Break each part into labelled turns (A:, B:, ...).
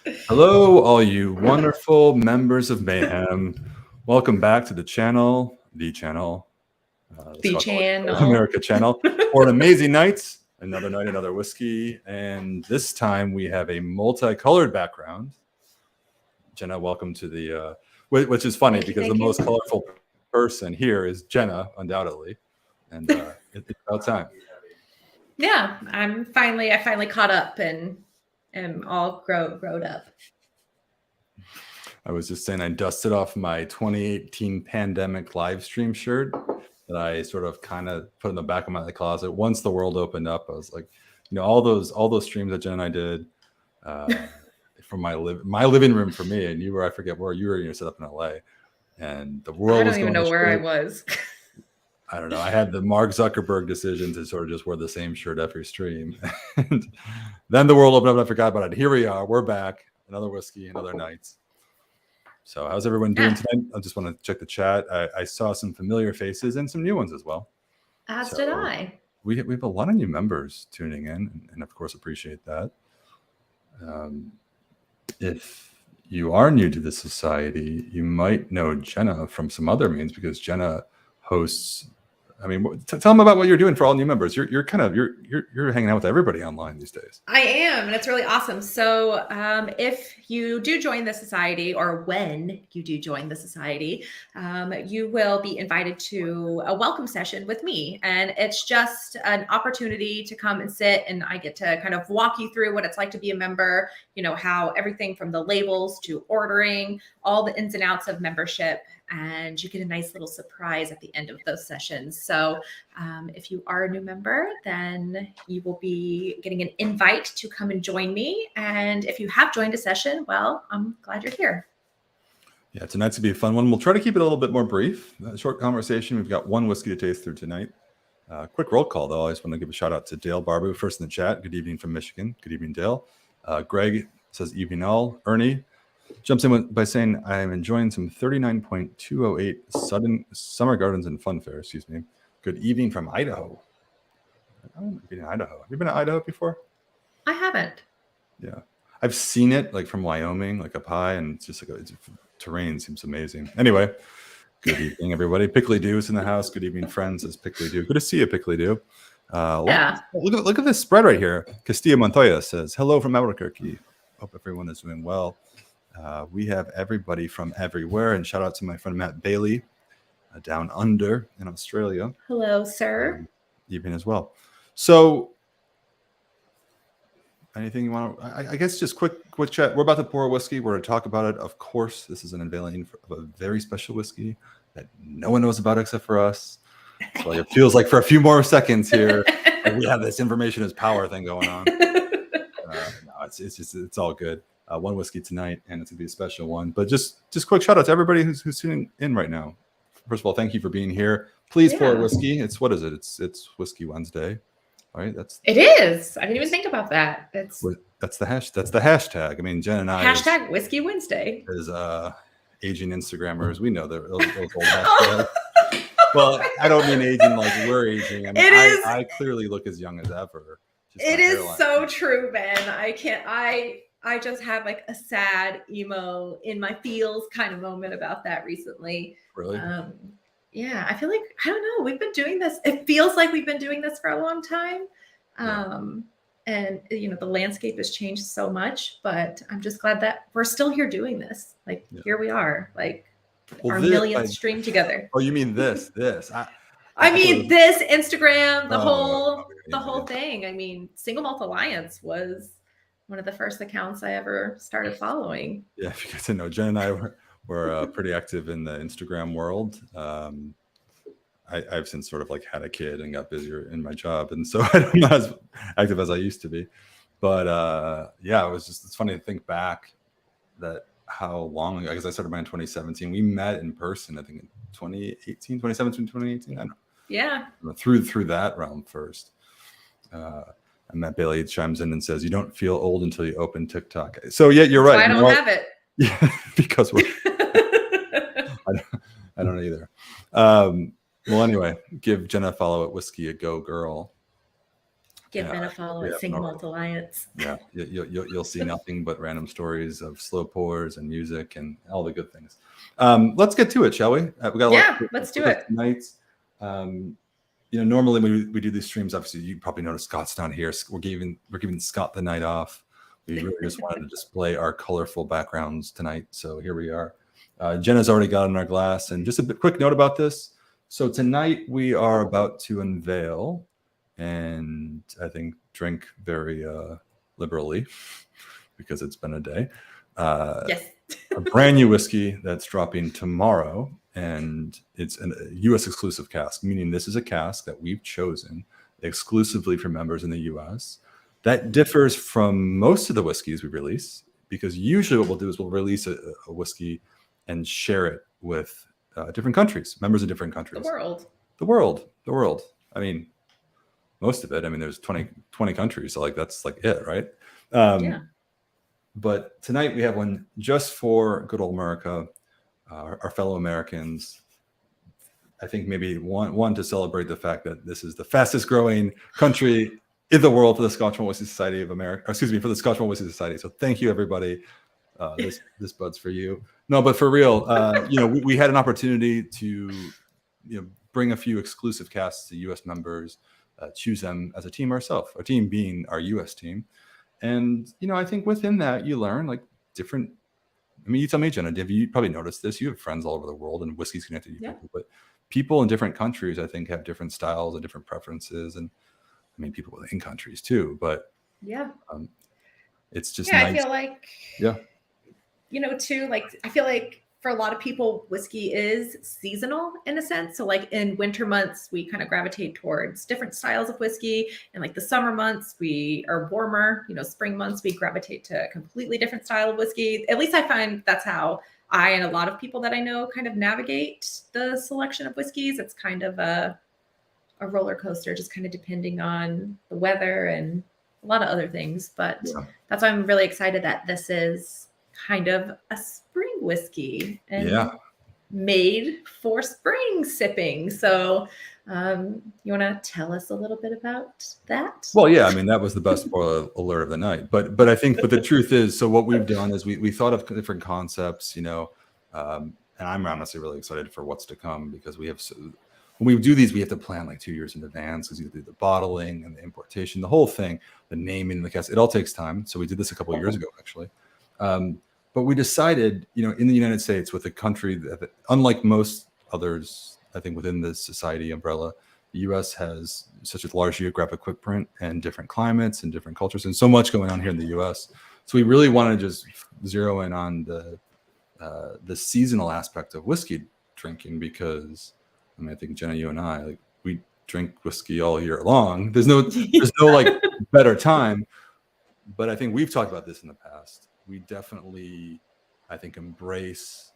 A: Hello, all you wonderful members of Mayhem. Welcome back to the channel, the
B: The channel.
A: America channel, for an amazing night. Another night, another whiskey, and this time we have a multicolored background. Jenna, welcome to the. Which is funny because the most colorful person here is Jenna, undoubtedly, and it's about time.
B: Yeah, I finally caught up and am all grown up.
A: I was just saying I dusted off my 2018 pandemic live stream shirt that I sort of kind of put in the back of my closet. Once the world opened up, I was like, all those streams that Jen and I did from my living room for me, and you were, I forget where you were, you're set up in LA, and the world.
B: I don't even know where I was.
A: I don't know. I had the Mark Zuckerberg decision to sort of just wear the same shirt every stream. And then the world opened up and I forgot about it. Here we are. We're back. Another whiskey, another night. So how's everyone doing tonight? I just want to check the chat. I saw some familiar faces and some new ones as well.
B: As did I.
A: We have a lot of new members tuning in, and of course appreciate that. If you are new to the society, you might know Jenna from some other means because Jenna hosts. I mean, tell them about what you're doing for all new members. You're hanging out with everybody online these days.
B: I am, and it's really awesome. So if you do join the society, or when you do join the society, you will be invited to a welcome session with me. And it's just an opportunity to come and sit, and I get to kind of walk you through what it's like to be a member, how everything from the labels to ordering, all the ins and outs of membership. And you get a nice little surprise at the end of those sessions. So if you are a new member, then you will be getting an invite to come and join me. And if you have joined a session, well, I'm glad you're here.
A: Yeah, tonight's going to be a fun one. We'll try to keep it a little bit more brief. A short conversation. We've got one whiskey to taste through tonight. Quick roll call, though. I just want to give a shout out to Dale Barbu, first in the chat. Good evening from Michigan. Good evening, Dale. Greg says evening all. Ernie jumps in by saying, I am enjoying some 39.208 Summer Gardens and Fun Fair, excuse me. Good evening from Idaho. I've been in Idaho. Have you been to Idaho before?
B: I haven't.
A: Yeah. I've seen it like from Wyoming, like up high, and it's just like terrain seems amazing. Anyway, good evening, everybody. Pickly Doo is in the house. Good evening, friends, says Pickly Doo. Good to see you, Pickly Doo.
B: Yeah.
A: Look at this spread right here. Castillo Montoya says, hello from Albuquerque. Hope everyone is doing well. We have everybody from everywhere, and shout out to my friend Matt Bailey down under in Australia.
B: Hello, sir.
A: Evening as well. So anything you want to, I guess just quick chat. We're about to pour a whiskey. We're going to talk about it. Of course, this is an unveiling of a very special whiskey that no one knows about except for us. So it feels like for a few more seconds here, we have this information is power thing going on. No, it's all good. One whiskey tonight, and it's gonna be a special one. But just quick shout out to everybody who's tuning in right now. First of all, thank you for being here. Please pour a whiskey. What is it? It's Whiskey Wednesday, right?
B: It is. I didn't even think about that. That's the
A: hashtag. I mean, Jen and I
B: hashtag Whiskey Wednesday.
A: As aging Instagrammers, we know those old hashtags. Well, I don't mean aging like we're aging. I mean, I clearly look as young as ever.
B: It is so true, Ben. I just had like a sad emo in my feels kind of moment about that recently.
A: Really?
B: Yeah, I feel like, I don't know, we've been doing this. It feels like we've been doing this for a long time. And, the landscape has changed so much, but I'm just glad that we're still here doing this. Like, here we are, like our millionth stream together.
A: Oh, you mean this?
B: I mean, this Instagram, the whole thing. I mean, Single Malt Alliance was one of the first accounts I ever started following.
A: Yeah, if you guys didn't know, Jen and I were pretty active in the Instagram world. I've since sort of like had a kid and got busier in my job, and so I'm not as active as I used to be. But yeah, it's funny to think back that how long ago, because I started mine in 2017. We met in person, I think in 2017, 2018. I don't know.
B: Yeah.
A: Through that realm first. And Matt Bailey chimes in and says, you don't feel old until you open TikTok. So yeah, you're right.
B: I don't have it.
A: Yeah, because we're I don't either. Well, anyway, give Jenna a follow at Whiskey a Go Girl.
B: Give Ben a follow at Single Malt Alliance.
A: Yeah, you'll see nothing but random stories of slow pours and music and all the good things. Let's get to it, shall we? We got a lot.
B: Let's do it
A: tonight. Normally when we do these streams, obviously you probably noticed Scott's not here. We're giving Scott the night off. We really just wanted to display our colorful backgrounds tonight, so here we are. Jenna's already got in our glass, and just a quick note about this. So tonight we are about to unveil, and I think drink very liberally because it's been a day.
B: Yes.
A: A brand new whiskey that's dropping tomorrow, and it's a U.S. exclusive cask, meaning this is a cask that we've chosen exclusively for members in the U.S. That differs from most of the whiskeys we release, because usually what we'll do is we'll release a whiskey and share it with different countries, members of different countries. The world. I mean, most of it. I mean, there's 20 countries, so like that's like it, right?
B: Yeah.
A: But tonight we have one just for good old America, our fellow Americans. I think maybe one to celebrate the fact that this is the fastest growing country in the world for the Scotch Malt Whisky Society of America. Excuse me, for the Scotch Malt Whisky Society. So thank you, everybody. This bud's for you. No, but for real, we had an opportunity to bring a few exclusive casks to U.S. members, choose them as a team ourselves. Our team being our U.S. team. And, I think within that, you learn like different. I mean, you tell me, Jenna, you probably noticed this. You have friends all over the world, and whiskey's connected to you. People, but people in different countries, I think, have different styles and different preferences. And I mean, people within countries too. But it's just nice.
B: I feel like, I feel like for a lot of people, whiskey is seasonal in a sense. So like in winter months, we kind of gravitate towards different styles of whiskey. And like the summer months, we are warmer, spring months, we gravitate to a completely different style of whiskey. At least I find that's how I and a lot of people that I know kind of navigate the selection of whiskeys. It's kind of a roller coaster, just kind of depending on the weather and a lot of other things. But that's why I'm really excited that this is kind of a spring whiskey and made for spring sipping. So you want to tell us a little bit about that? Well,
A: yeah, I mean, that was the best spoiler alert of the night. But I think, the truth is, so what we've done is we thought of different concepts, and I'm honestly really excited for what's to come, because we have when we do these, we have to plan like 2 years in advance, because you do the bottling and the importation, the whole thing, the naming, the cask. It all takes time. So we did this a couple of years ago, actually. But we decided, in the United States, with a country that, unlike most others, I think within the society umbrella, the U.S. has such a large geographic footprint and different climates and different cultures, and so much going on here in the U.S. So we really want to just zero in on the seasonal aspect of whiskey drinking, because I mean, I think Jenna, you and I, we drink whiskey all year long. There's no like better time. But I think we've talked about this in the past. We definitely, I think, embrace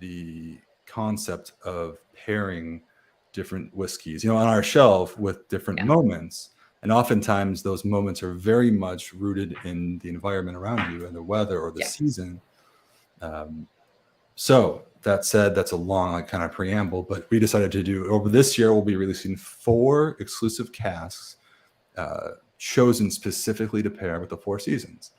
A: the concept of pairing different whiskeys, on our shelf with different moments. And oftentimes those moments are very much rooted in the environment around you and the weather or the season. So that said, that's a long kind of preamble, but we decided to do over this year, we'll be releasing 4 exclusive casks chosen specifically to pair with the 4 seasons.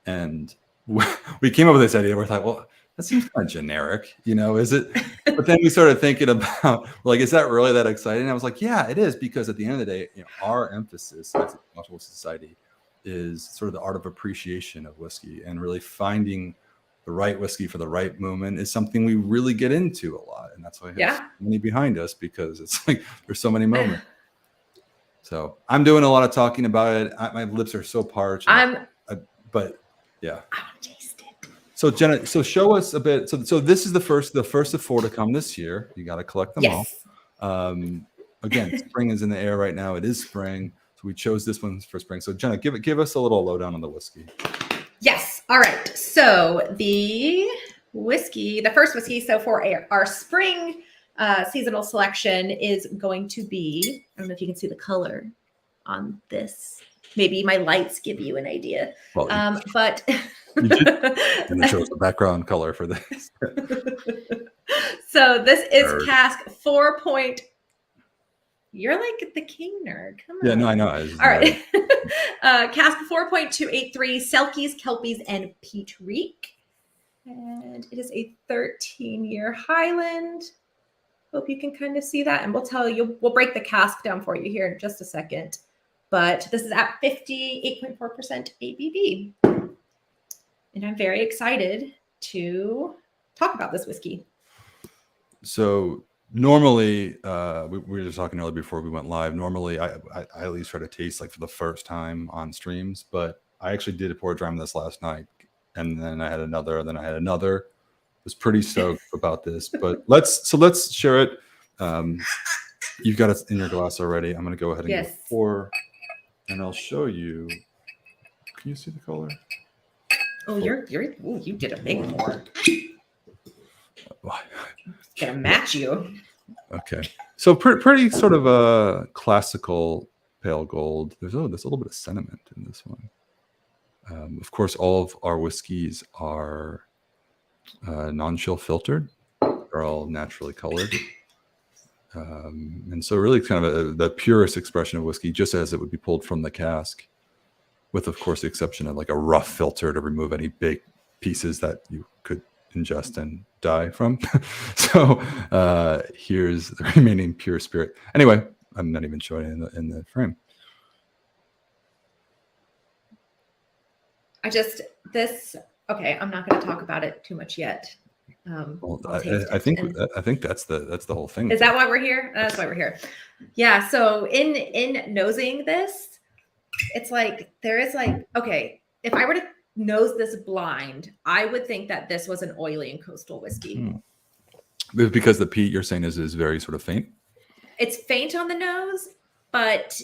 A: And we came up with this idea. We're like, well, that seems kind of generic, is it? But then we started thinking about, like, is that really that exciting? And I was like, yeah, it is, because at the end of the day, our emphasis as a Scotch Whisky Society is sort of the art of appreciation of whiskey, and really finding the right whiskey for the right moment is something we really get into a lot. And that's why I have so many behind us, because it's like there's so many moments. So I'm doing a lot of talking about it. My lips are so parched. But yeah.
B: I want to taste it.
A: So Jenna, show us a bit. So this is the first of 4 to come this year. You got to collect them all. Again, spring is in the air right now. It is spring. So we chose this one for spring. So Jenna, give us a little lowdown on the whiskey.
B: Yes. All right. So the first whiskey, so for our spring seasonal selection is going to be, I don't know if you can see the color on this. Maybe my lights give you an idea. Well, but
A: you did. And it shows the background color for this.
B: So this is Cask 4.0. You're like the king nerd. Come on.
A: Yeah, no, I know.
B: All right. Cask 4.283, Selkies, Kelpies, and Peat Reek. And it is a 13-year Highland. Hope you can kind of see that. And we'll break the cask down for you here in just a second. But this is at 58.4% ABV. And I'm very excited to talk about this whiskey.
A: So normally, we were just talking earlier before we went live. Normally, I at least try to taste like for the first time on streams, but I actually did a pour dram this last night, and then I had another, and then I had another. Was pretty stoked about this, but let's share it. You've got it in your glass already. I'm going to go ahead and
B: Yes.
A: go pour, and I'll show you. Can you see the color?
B: Oh, you did a big pour.
A: Why?
B: It's gonna match you.
A: Okay, so pretty sort of a classical pale gold. There's a little bit of sentiment in this one. Of course, all of our whiskeys are non-chill filtered. They're all naturally colored. And so really kind of the purest expression of whiskey, just as it would be pulled from the cask, with, of course, the exception of like a rough filter to remove any big pieces that you could ingest and die from. So here's the remaining pure spirit. Anyway, I'm not even showing it in the frame.
B: Okay, I'm not going to talk about it too much yet.
A: Well, I think that's the whole thing.
B: Is that why we're here? That's why we're here. Yeah. So in nosing this, it's like there is like, okay, if I were to nose this blind, I would think that this was an oily and coastal whiskey.
A: Because the peat you're saying is very sort of faint.
B: It's faint on the nose, but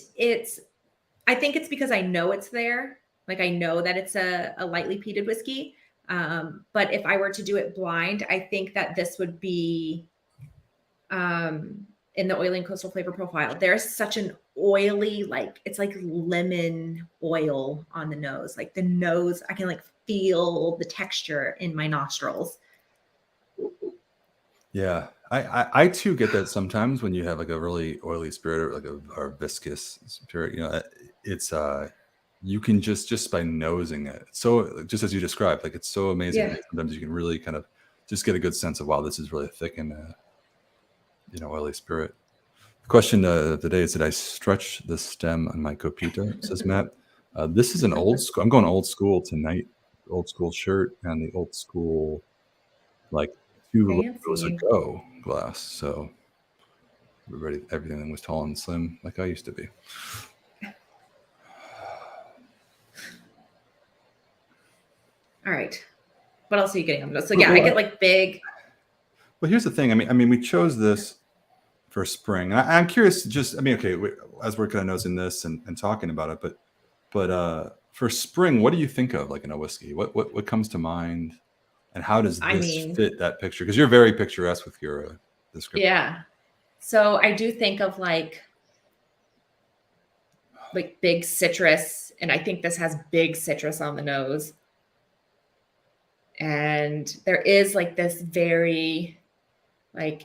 B: I think it's because I know it's there. Like I know that it's a lightly peated whiskey. But if I were to do it blind, I think that this would be in the oily and coastal flavor profile. There's such an oily, like it's like lemon oil on the nose. Like the nose, I can like feel the texture in my nostrils.
A: Yeah, I too get that sometimes when you have like a really oily spirit or like a viscous spirit. You know, it's you can just by nosing it. So just as you described, like it's so amazing.
B: Yeah.
A: Sometimes you can really kind of just get a good sense of, wow, this is really thick and oily spirit. The question of the day is, did I stretch the stem on my copita? Says Matt. This is an old school. I'm going old school tonight. Old school shirt and the old school, like 2 rows ago glass. So everything was tall and slim, like I used to be.
B: All right. What else are you getting on this? So yeah, I get like big.
A: Well, here's the thing. I mean, we chose this for spring. I'm curious. Okay, as we're kind of nosing this and talking about it, but for spring, what do you think of like in a whiskey? What comes to mind, and how does this fit that picture? Because you're very picturesque with your description.
B: Yeah. So I do think of like big citrus, and I think this has big citrus on the nose. And there is like this very like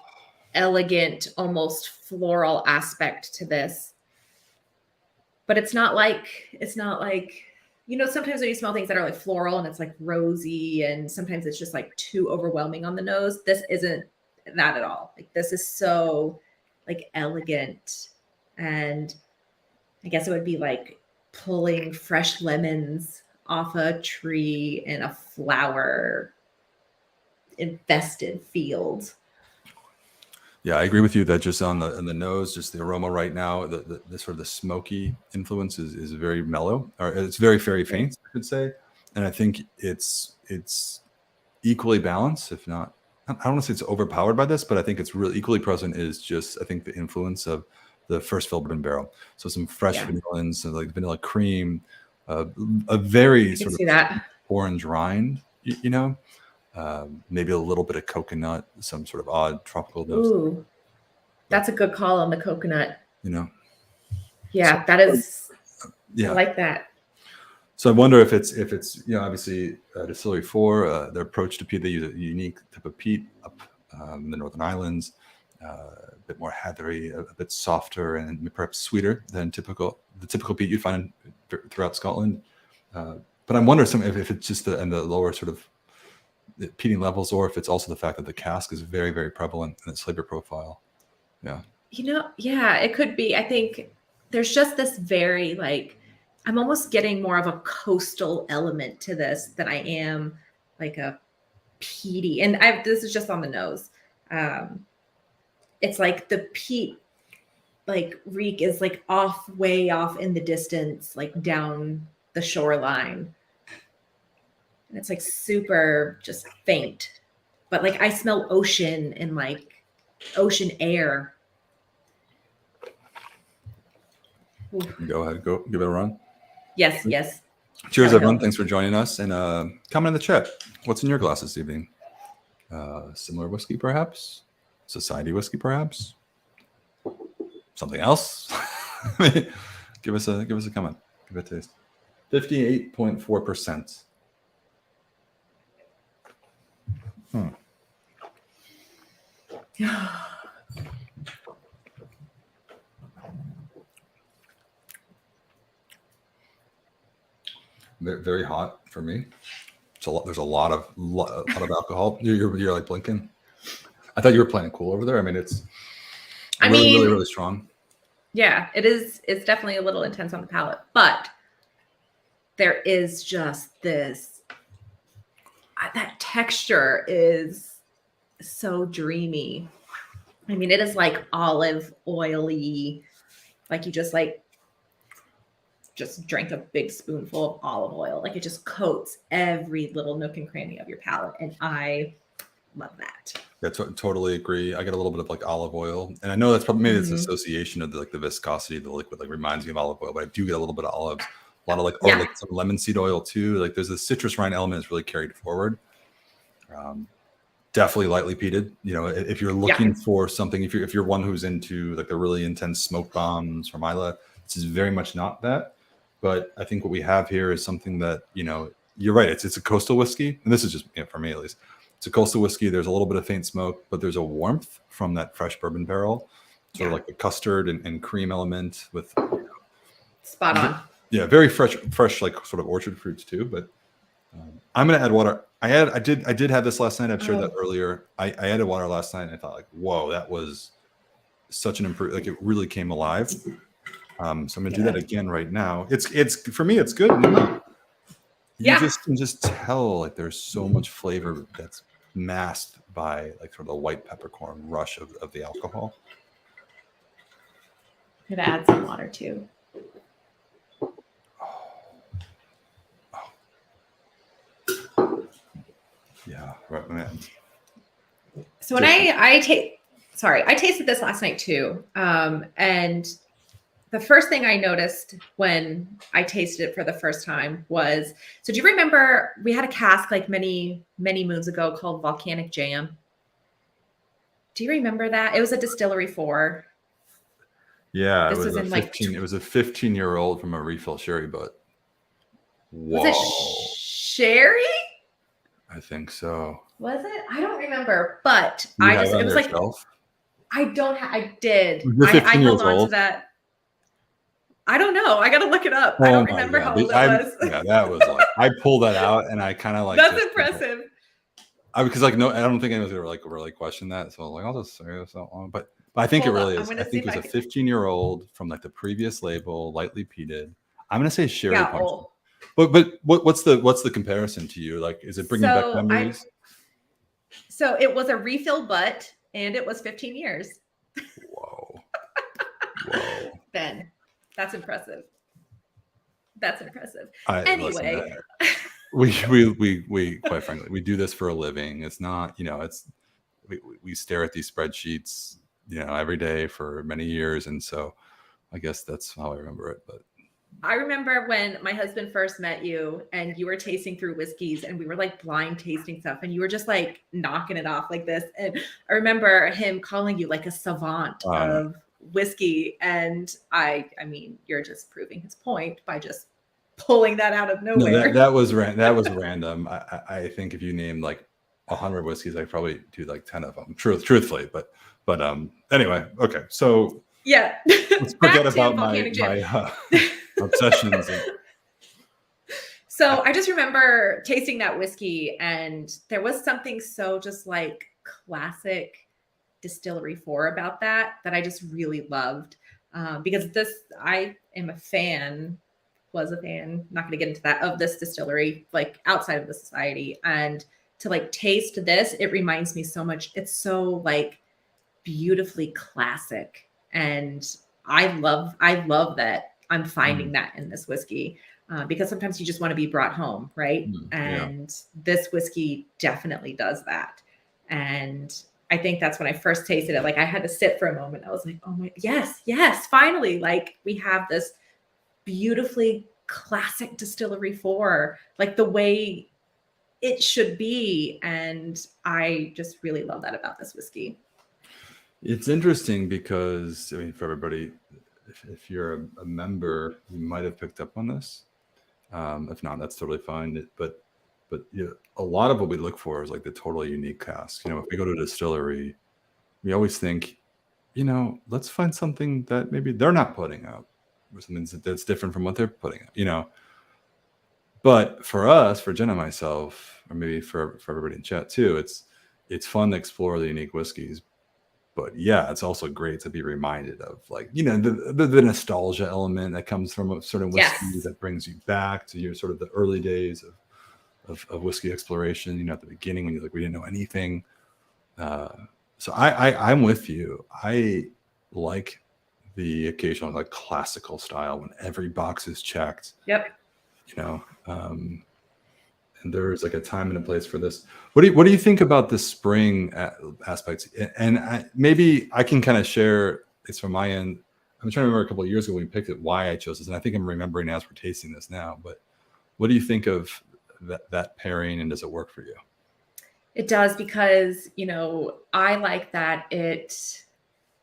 B: elegant, almost floral aspect to this. But it's not like, sometimes when you smell things that are like floral and it's like rosy, and sometimes it's just like too overwhelming on the nose. This isn't that at all. Like this is so like elegant, and I guess it would be like pulling fresh lemons off a tree in a flower infested field.
A: Yeah, I agree with you that just on the nose, just the aroma right now, the sort of the smoky influence is very mellow, or it's very faint, I could say. And I think it's equally balanced, if not, I don't want to say it's overpowered by this, but I think it's really equally present is just, I think, the influence of the first fill bourbon barrel. So some fresh vanillins, so like vanilla cream, a very sort of orange rind, maybe a little bit of coconut, some sort of odd tropical notes. Ooh,
B: that's a good call on the coconut.
A: Yeah,
B: so, that is. Yeah, I like that.
A: So I wonder if it's obviously Distillery 4, their approach to peat, they use a unique type of peat up in the Northern Islands. a bit more heathery, a bit softer, and perhaps sweeter than the typical peat you'd find throughout Scotland. But I'm wondering if it's just the lower sort of peating levels, or if it's also the fact that the cask is very, very prevalent in its flavor profile. Yeah.
B: Yeah, it could be. I think there's just this very I'm almost getting more of a coastal element to this than I am like a peaty. And this is just on the nose. It's like the peat reek is way off in the distance, down the shoreline. And it's super just faint. But I smell ocean and ocean air.
A: Go ahead, go give it a run.
B: Yes.
A: Cheers, everyone. Thanks for joining us. And comment in the chat. What's in your glass this evening? Similar whiskey, perhaps? Society whiskey, perhaps? Something else? Give us a comment. Give it a taste. 58.4%. Very hot for me. There's a lot of alcohol. You're blinking. I thought you were playing it cool over there. I mean, it's really strong.
B: Yeah, it is. It's definitely a little intense on the palate, but there is just this. That texture is so dreamy. I mean, it is olive oily, you just drank a big spoonful of olive oil. It just coats every little nook and cranny of your palate. And I love that.
A: Yeah, totally agree. I get a little bit of olive oil. And I know that's probably maybe it's an association of the viscosity of the liquid, reminds me of olive oil, but I do get a little bit of olives. A lot of some lemon seed oil too. There's a citrus rind element that's really carried forward. Definitely lightly peated. If you're looking for something, if you're one who's into the really intense smoke bombs from Isla, this is very much not that. But I think what we have here is something that, you're right. It's a coastal whiskey. And this is just for me, at least. It's a coastal whiskey. There's a little bit of faint smoke, but there's a warmth from that fresh bourbon barrel. Sort of the custard and cream element with.
B: Spot on.
A: Yeah. Very fresh, sort of orchard fruits too. But I'm going to add water. I did have this last night. I've shared that earlier. I added water last night and I thought whoa, that was such an improvement. It really came alive. So I'm gonna do that again right now. It's for me, it's good. You can just tell there's so much flavor that's masked by sort of the white peppercorn rush of the alcohol.
B: I'm gonna add some water too.
A: Yeah, right, man.
B: So when I tasted this last night too, and the first thing I noticed when I tasted it for the first time was, so do you remember we had a cask many, many moons ago called Volcanic Jam? Do you remember that? It was a distillery 4.
A: Yeah, it was a 15-year-old from a refill sherry butt. Whoa.
B: Was it sherry?
A: I think so.
B: Was it? I don't remember, but
A: it was shelf?
B: I did. I held on to that. I don't know. I got to look it up. I don't remember how old it was.
A: Yeah, that was I pulled that out and I kind of
B: That's impressive.
A: Because no, I don't think anyone's gonna really question that. So I'll just say this out long. But I think it really is. I think it was a 15-year-old from the previous label, lightly peated. I'm gonna say sherry punch. But what's the comparison to you? Is it bringing back memories?
B: So it was a refill butt and it was 15 years.
A: Whoa.
B: Ben. That's impressive.
A: Anyway, we quite frankly, we do this for a living. It's not, we stare at these spreadsheets, every day for many years, and so I guess that's how I remember it. But
B: I remember when my husband first met you, and you were tasting through whiskeys, and we were blind tasting stuff, and you were just knocking it off like this. And I remember him calling you a savant of whiskey, and I mean, you're just proving his point by just pulling that out of nowhere.
A: No, that was random. I think if you named 100 whiskeys, I probably do like 10 of them, truthfully. But anyway, okay. So
B: Yeah.
A: let's
B: Back
A: forget
B: to
A: about
B: Volcanic Jim.
A: my obsessions.
B: So I just remember tasting that whiskey, and there was something so just like classic Distillery 4 about that I just really loved. Because I am a fan, was a fan, not going to get into that, of this distillery, like outside of the society. And to like taste this, it reminds me so much. It's so like beautifully classic. And I love that I'm finding that in this whiskey. Because sometimes you just want to be brought home, right?
A: Yeah.
B: And this whiskey definitely does that. And I think that's when I first tasted it. Like I had to sit for a moment. I was like, oh my, yes, finally. Like we have this beautifully classic Distillery 4, like the way it should be. And I just really love that about this whiskey.
A: It's interesting because, I mean, for everybody, if you're a member, you might have picked up on this. If not, that's totally fine. But you know, a lot of what we look for is like the totally unique cask. You know, if we go to a distillery, we always think, you know, let's find something that maybe they're not putting out, or something that's different from what they're putting out. You know, but for us, for Jen and myself, or maybe for everybody in chat too, it's fun to explore the unique whiskeys. But yeah, it's also great to be reminded of, like, you know, the nostalgia element that comes from a certain whiskey
B: Yes.
A: that brings you back to your sort of the early days of whiskey exploration. You know, at the beginning when you're like, we didn't know anything. So I'm with you. I like the occasional like classical style when every box is checked.
B: Yep.
A: You know, and there's like a time and a place for this. What do you think about the spring aspects? And maybe I can kind of share this from my end. I'm trying to remember a couple of years ago when we picked it, why I chose this, and I think I'm remembering as we're tasting this now. But what do you think of that pairing, and does it work for you?
B: It does, because, you know, I like that it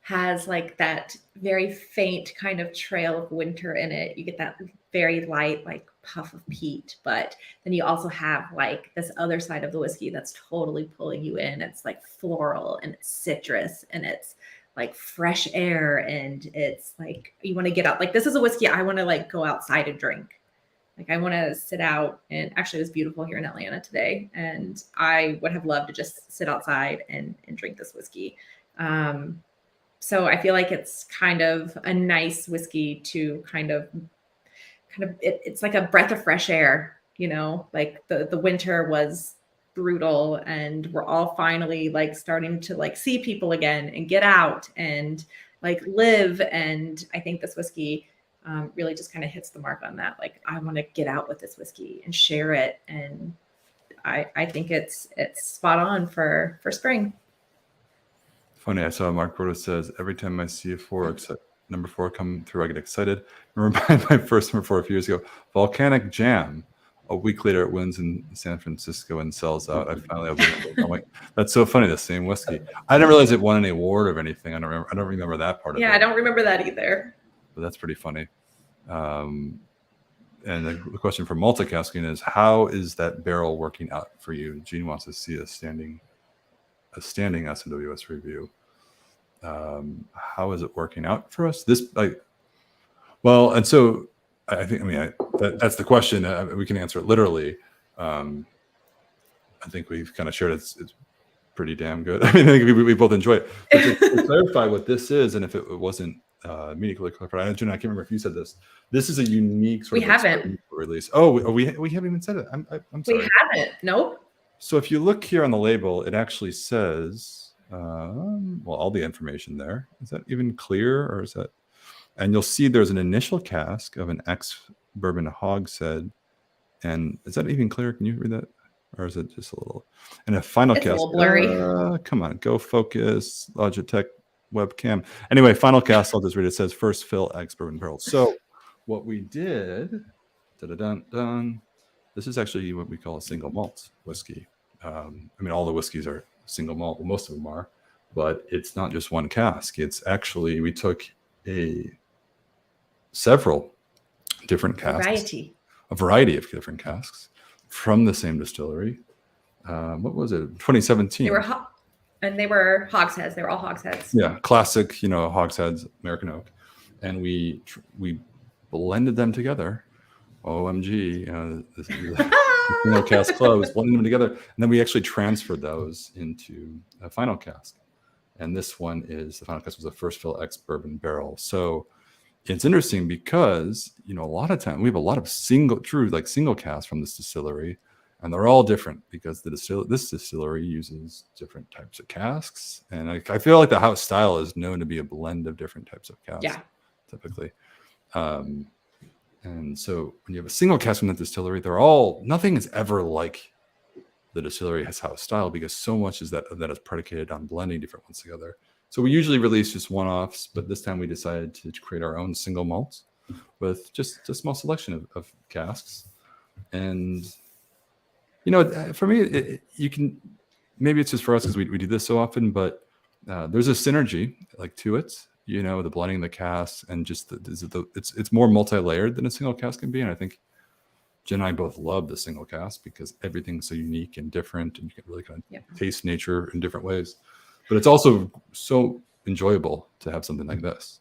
B: has like that very faint kind of trail of winter in it. You get that very light, like puff of peat, but then you also have like this other side of the whiskey that's totally pulling you in. It's like floral and it's citrus and it's like fresh air, and it's like you want to get out. Like this is a whiskey I want to like go outside and drink. Like I want to sit out, and actually it was beautiful here in Atlanta today, and I would have loved to just sit outside and drink this whiskey. So I feel like it's kind of a nice whiskey to it's like a breath of fresh air, you know, like the winter was brutal and we're all finally like starting to like see people again and get out and like live. And I think this whiskey really just kind of hits the mark on that. Like I want to get out with this whiskey and share it. And I think it's spot on for spring.
A: Funny, I saw Mark Broda says, every time I see a number 4 come through, I get excited. I remember my first number 4 a few years ago, Volcanic Jam. A week later, it wins in San Francisco and sells out. I finally opened it. I'm like, that's so funny, the same whiskey. I didn't realize it won any award of anything. I don't remember that part of it.
B: Yeah, I don't remember that either.
A: But that's pretty funny. And the question for multicasking is, how is that barrel working out for you? Gene wants to see a standing SNWS review. How is it working out for us? And so I think, that's the question. We can answer it literally. I think we've kind of shared it's pretty damn good. I mean, I think we both enjoy it. But to clarify what this is, and if it wasn't immediately clarified, I can't remember if you said this. This is a unique sort of release. Oh, we haven't even said it. I'm sorry.
B: We haven't. Nope.
A: So if you look here on the label, it actually says, all the information there. Is that even clear, or is that? And you'll see there's an initial cask of an ex-bourbon hogshead. And is that even clear? Can you read that? Or is it just a little? And a final cask.
B: A little blurry.
A: Come on, go focus, Logitech webcam. Anyway, final cask, I'll just read it. It says first fill ex-bourbon barrel. So what we did, this is actually what we call a single malt whiskey. All the whiskeys are single malt. Well, most of them are. But it's not just one cask. It's actually, we took several different casks. A variety of different casks from the same distillery, what was it? 2017.
B: They were hogsheads. They were all hogsheads.
A: Yeah, classic, hogsheads, American oak, and we blended them together. OMG, this is Cask Club was blending them together, and then we actually transferred those into a final cask. And this one is the final cask was a first fill ex bourbon barrel. So it's interesting because a lot of time we have a lot of single casks from this distillery, and they're all different because this distillery uses different types of casks, and I feel like the house style is known to be a blend of different types of casks, typically. And so when you have a single cask from the distillery, nothing is ever like the distillery has house style because so much is that is predicated on blending different ones together. So we usually release just one-offs, but this time we decided to create our own single malts with just a small selection of casks. And for me, maybe it's just for us because we do this so often, but there's a synergy to it. The blending the casks and just it's more multi-layered than a single cask can be. And I think Jen and I both love the single cask because everything's so unique and different, and you can really kind of taste nature in different ways. But it's also so enjoyable to have something like this.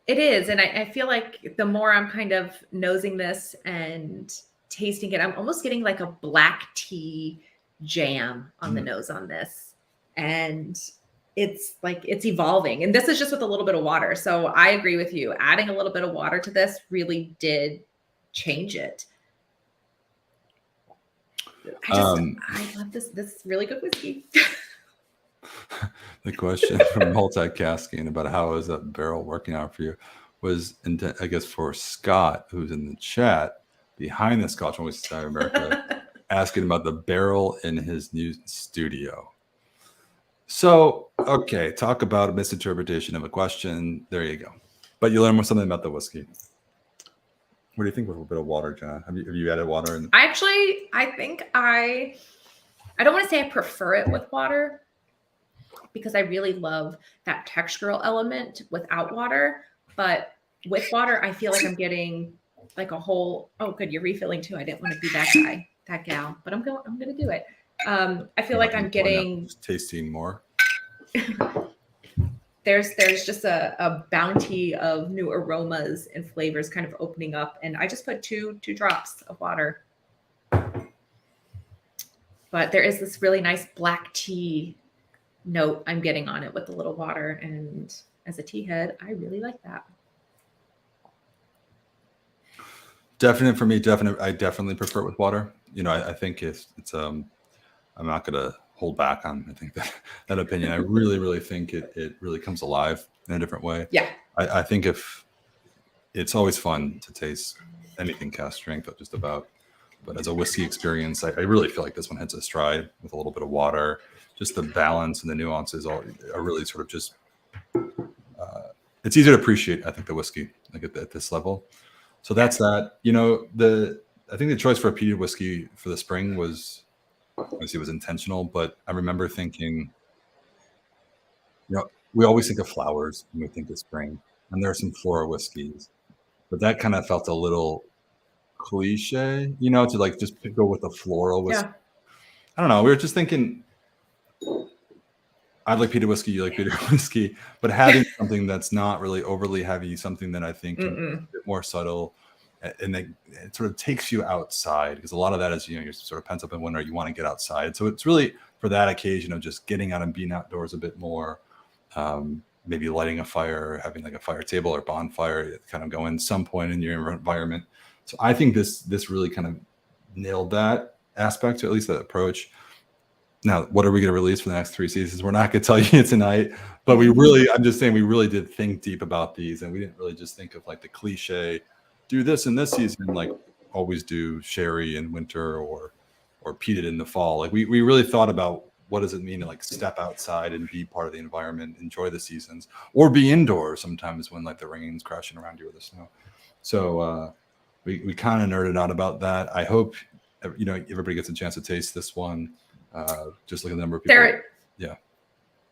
B: It is, and I feel like the more I'm kind of nosing this and tasting it, I'm almost getting like a black tea jam on the nose on this, and it's evolving. And this is just with a little bit of water. So I agree with you. Adding a little bit of water to this really did change it. I love this. This is really good whiskey.
A: The question from multicasking about how is that barrel working out for you was, I guess, for Scott, who's in the chat behind the Scotch and Whisky Society of America, asking about the barrel in his new studio. So, okay, talk about a misinterpretation of a question. There you go. But you learn something about the whiskey. What do you think with a bit of water, Jenna? Have you added water in?
B: I think I don't want to say I prefer it with water because I really love that textural element without water. But with water, I feel like I'm getting like a whole. Oh, good, you're refilling too. I didn't want to be that guy, that gal, but I'm going to do it. I feel like I'm getting
A: tasting more.
B: There's just a bounty of new aromas and flavors kind of opening up, and I just put two drops of water. But there is this really nice black tea note I'm getting on it with a little water, and as a tea head, I really like that.
A: Definite for me. I definitely prefer it with water. I think it's I'm not gonna hold back on that opinion. I really, really think it really comes alive in a different way.
B: Yeah.
A: I think if it's always fun to taste anything cask strength, just about. But as a whiskey experience, I really feel like this one hits a stride with a little bit of water. Just the balance and the nuances are really sort of just. It's easier to appreciate, I think, the whiskey at this level. So that's that. I think the choice for a peated whiskey for the spring was. Obviously, it was intentional, but I remember thinking, we always think of flowers when we think of spring, and there are some floral whiskeys, but that kind of felt a little cliche, to just go with a floral whiskey. Yeah. I don't know. We were just thinking, I like peated whiskey, you like peated whiskey, but having something that's not really overly heavy, something that I think is a bit more subtle. And it sort of takes you outside because a lot of that is, you're sort of pent up in winter. You want to get outside. So it's really for that occasion of just getting out and being outdoors a bit more, maybe lighting a fire, having like a fire table or bonfire, kind of go in some point in your environment. So I think this really kind of nailed that aspect, or at least that approach. Now, what are we going to release for the next 3 seasons? We're not going to tell you tonight, but I'm just saying we really did think deep about these, and we didn't really just think of like the cliche, do this in this season, like always do sherry in winter or peated in the fall. Like we really thought about what does it mean to step outside and be part of the environment, enjoy the seasons, or be indoors sometimes when the rain's crashing around you or the snow. So we kind of nerded out about that. I hope everybody gets a chance to taste this one. Just look at the number of people.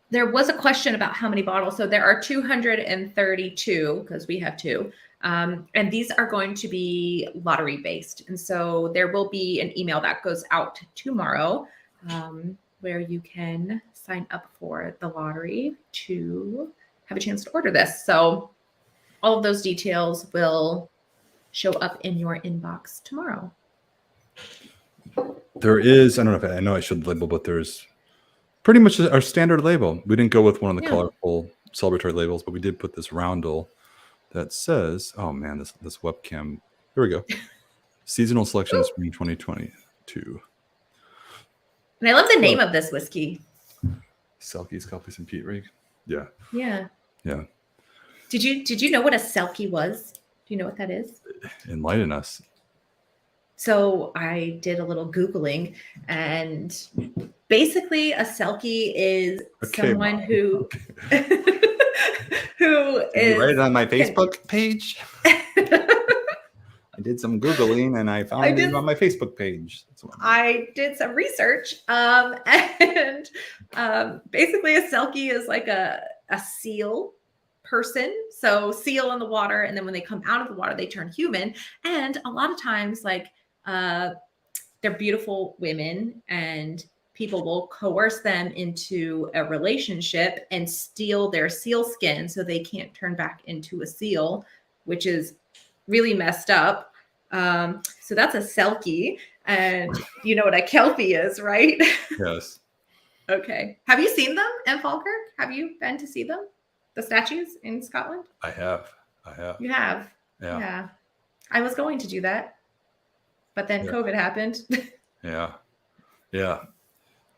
B: There was a question about how many bottles. So there are 232 because we have 2. And these are going to be lottery based. And so there will be an email that goes out tomorrow where you can sign up for the lottery to have a chance to order this. So all of those details will show up in your inbox tomorrow.
A: There is, I don't know if I know I should label, but there's pretty much our standard label. We didn't go with one of the colorful celebratory labels, but we did put this roundel that says, oh man, this webcam. Here we go. Seasonal Selections Spring 2022.
B: And I love the name of this whiskey.
A: Selkies, Coffees, and Peat Rig. Yeah.
B: Yeah.
A: Yeah.
B: Did you know what a Selkie was? Do you know what that is?
A: Enlighten us.
B: So I did a little Googling, and basically a Selkie is someone who is...
A: Write it on my Facebook page. I did some Googling and I found it on my Facebook page.
B: I did some research. Basically a Selkie is like a seal person. So seal in the water. And then when they come out of the water, they turn human. And a lot of times, like they're beautiful women, and people will coerce them into a relationship and steal their seal skin so they can't turn back into a seal, which is really messed up. So that's a Selkie. And you know what a Kelpie is, right?
A: Yes.
B: Okay. Have you seen them in Falkirk? Have you been to see them? The statues in Scotland?
A: I have.
B: You have?
A: Yeah.
B: I was going to do that, but then COVID happened.
A: Yeah.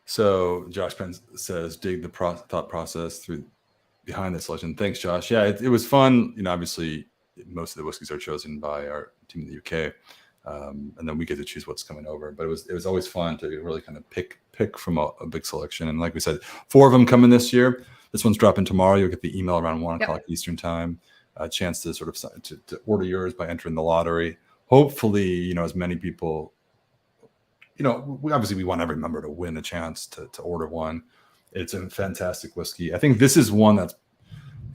A: So Josh Penn says, dig the thought process behind this legend. Thanks, Josh. Yeah, it was fun. You know, obviously most of the whiskeys are chosen by our team in the UK. And then we get to choose what's coming over. But it was always fun to really kind of pick from a big selection. And like we said, 4 of them coming this year. This one's dropping tomorrow. You'll get the email around 1 o'clock Eastern time. A chance to sort of to order yours by entering the lottery. Hopefully, you know, as many people, you know, we want every member to win a chance to order one. It's a fantastic whiskey. I think this is one that's,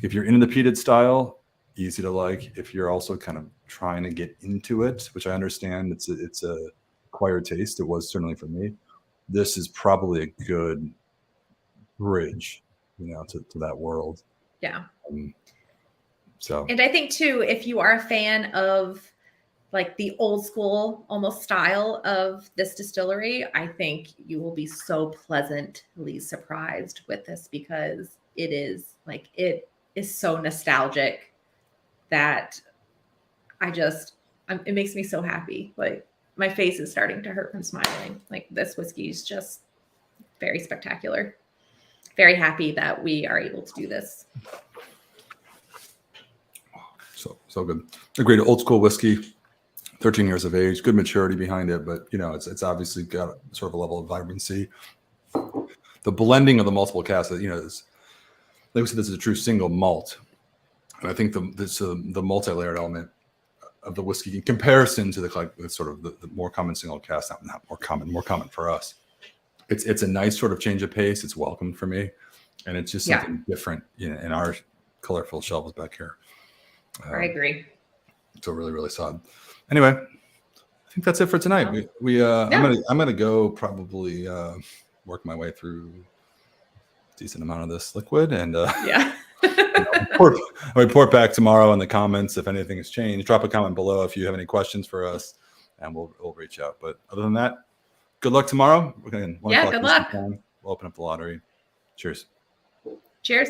A: if you're into the peated style, easy to like. If you're also kind of trying to get into it, which I understand it's a acquired taste. It was certainly for me. This is probably a good bridge, you know, to that world.
B: Yeah.
A: So,
B: and I think too, if you are a fan of like the old school almost style of this distillery, I think you will be so pleasantly surprised with this, because it is so nostalgic that it makes me so happy. Like my face is starting to hurt from smiling. Like this whiskey is just very spectacular. Very happy that we are able to do this.
A: So good. A great old school whiskey, 13 years of age, good maturity behind it, but you know, it's obviously got sort of a level of vibrancy. The blending of the multiple casks, you know, like we said, this is a true single malt. And I think the multi-layered element of the whiskey in comparison to the sort of the more common single cask, not more common for us. It's a nice sort of change of pace. It's welcome for me. And it's just something different, you know, in our colorful shelves back here.
B: I agree.
A: So really, really solid. Anyway, I think that's it for tonight. I'm gonna go probably work my way through a decent amount of this liquid, and I report back tomorrow in the comments if anything has changed. Drop a comment below if you have any questions for us, and we'll reach out. But other than that, good luck tomorrow. We're going
B: good luck.
A: We'll open up the lottery. Cheers.
B: Cheers.